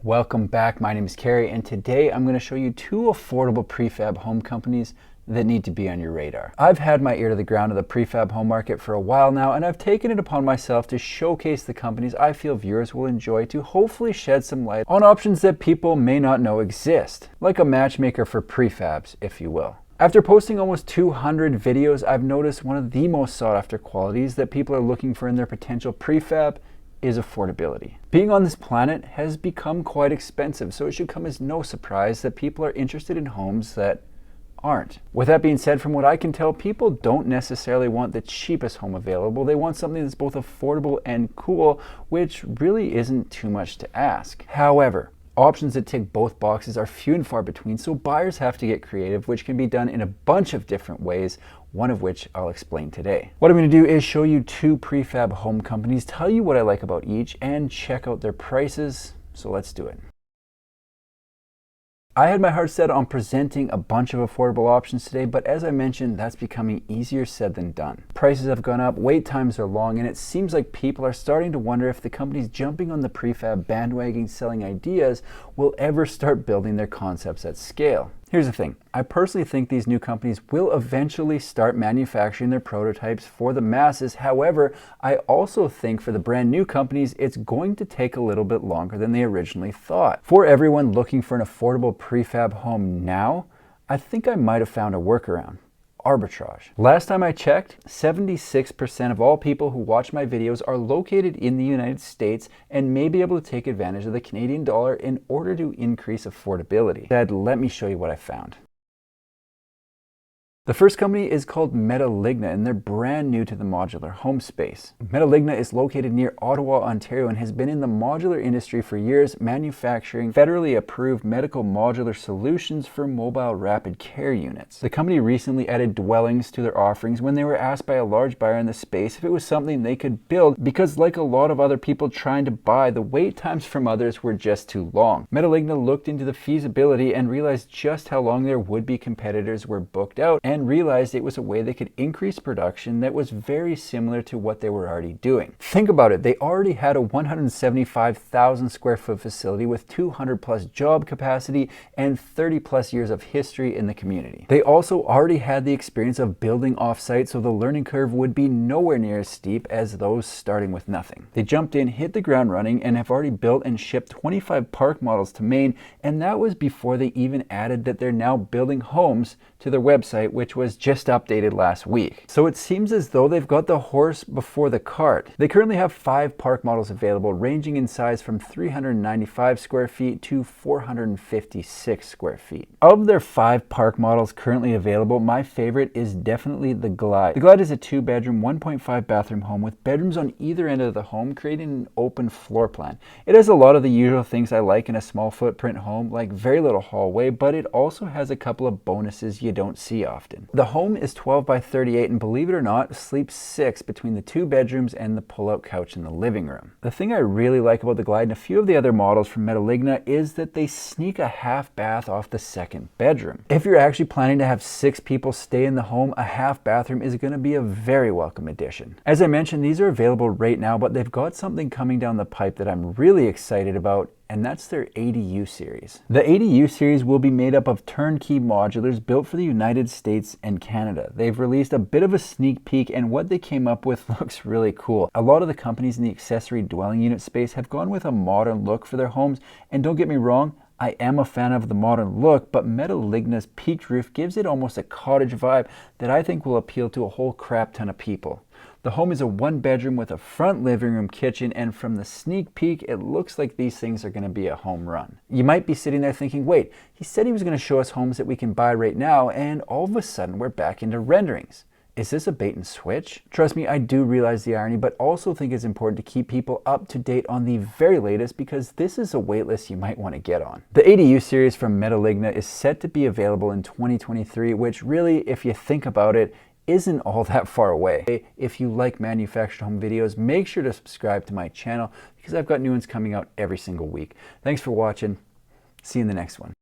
Welcome back. My name is Carrie, and today I'm going to show you two affordable prefab home companies that need to be on your radar. I've had my ear to the ground of the prefab home market for a while now, and I've taken it upon myself to showcase the companies I feel viewers will enjoy to hopefully shed some light on options that people may not know exist, like a matchmaker for prefabs, if you will. After posting almost 200 videos, I've noticed one of the most sought after qualities that people are looking for in their potential prefab is affordability. Being on this planet has become quite expensive, so it should come as no surprise that people are interested in homes that aren't. With that being said, from what I can tell, people don't necessarily want the cheapest home available. They want something that's both affordable and cool, which really isn't too much to ask. However, options that tick both boxes are few and far between, so buyers have to get creative, which can be done in a bunch of different ways, one of which I'll explain today. What I'm going to do is show you two prefab home companies, tell you what I like about each, and check out their prices, so let's do it. I had my heart set on presenting a bunch of affordable options today, but as I mentioned, that's becoming easier said than done. Prices have gone up, wait times are long, and it seems like people are starting to wonder if the companies jumping on the prefab bandwagon selling ideas will ever start building their concepts at scale. Here's the thing, I personally think these new companies will eventually start manufacturing their prototypes for the masses. However, I also think for the brand new companies, it's going to take a little bit longer than they originally thought. For everyone looking for an affordable prefab home now, I think I might have found a workaround. Arbitrage. Last time I checked, 76% of all people who watch my videos are located in the United States and may be able to take advantage of the Canadian dollar in order to increase affordability. Dad, let me show you what I found. The first company is called Metaligna, and they're brand new to the modular home space. Metaligna is located near Ottawa, Ontario, and has been in the modular industry for years, manufacturing federally approved medical modular solutions for mobile rapid care units. The company recently added dwellings to their offerings when they were asked by a large buyer in the space if it was something they could build, because like a lot of other people trying to buy, the wait times from others were just too long. Metaligna looked into the feasibility and realized just how long their would-be competitors were booked out, and realized it was a way they could increase production that was very similar to what they were already doing. Think about it, they already had a 175,000 square foot facility with 200 plus job capacity and 30 plus years of history in the community. They also already had the experience of building off-site, so the learning curve would be nowhere near as steep as those starting with nothing. They jumped in, hit the ground running, and have already built and shipped 25 park models to Maine, and that was before they even added that they're now building homes to their website, which was just updated last week. So it seems as though they've got the horse before the cart. They currently have 5 park models available, ranging in size from 395 square feet to 456 square feet. Of their 5 park models currently available, my favorite is definitely the Glide. The Glide is a 2-bedroom, 1.5 bathroom home with bedrooms on either end of the home, creating an open floor plan. It has a lot of the usual things I like in a small footprint home, like very little hallway, but it also has a couple of bonuses you don't see often. The home is 12 by 38, and believe it or not, sleeps 6 between the 2 bedrooms and the pull-out couch in the living room. The thing I really like about the Glide and a few of the other models from Metaligna is that they sneak a half bath off the second bedroom. If you're actually planning to have 6 people stay in the home, a half bathroom is going to be a very welcome addition. As I mentioned, these are available right now, but they've got something coming down the pipe that I'm really excited about, and that's their ADU series. The ADU series will be made up of turnkey modulars built for the United States and Canada. They've released a bit of a sneak peek, and what they came up with looks really cool. A lot of the companies in the accessory dwelling unit space have gone with a modern look for their homes, and don't get me wrong, I am a fan of the modern look, but Metaligna's peaked roof gives it almost a cottage vibe that I think will appeal to a whole crap ton of people. The home is a 1-bedroom with a front living room, kitchen, and from the sneak peek, it looks like these things are going to be a home run. You might be sitting there thinking, wait, he said he was going to show us homes that we can buy right now, and all of a sudden we're back into renderings. Is this a bait and switch? Trust me, I do realize the irony, but also think it's important to keep people up to date on the very latest, because this is a waitlist you might want to get on. The ADU series from Metaligna is set to be available in 2023, which really, if you think about it, isn't all that far away. If you like manufactured home videos, make sure to subscribe to my channel because I've got new ones coming out every single week. Thanks for watching. See you in the next one.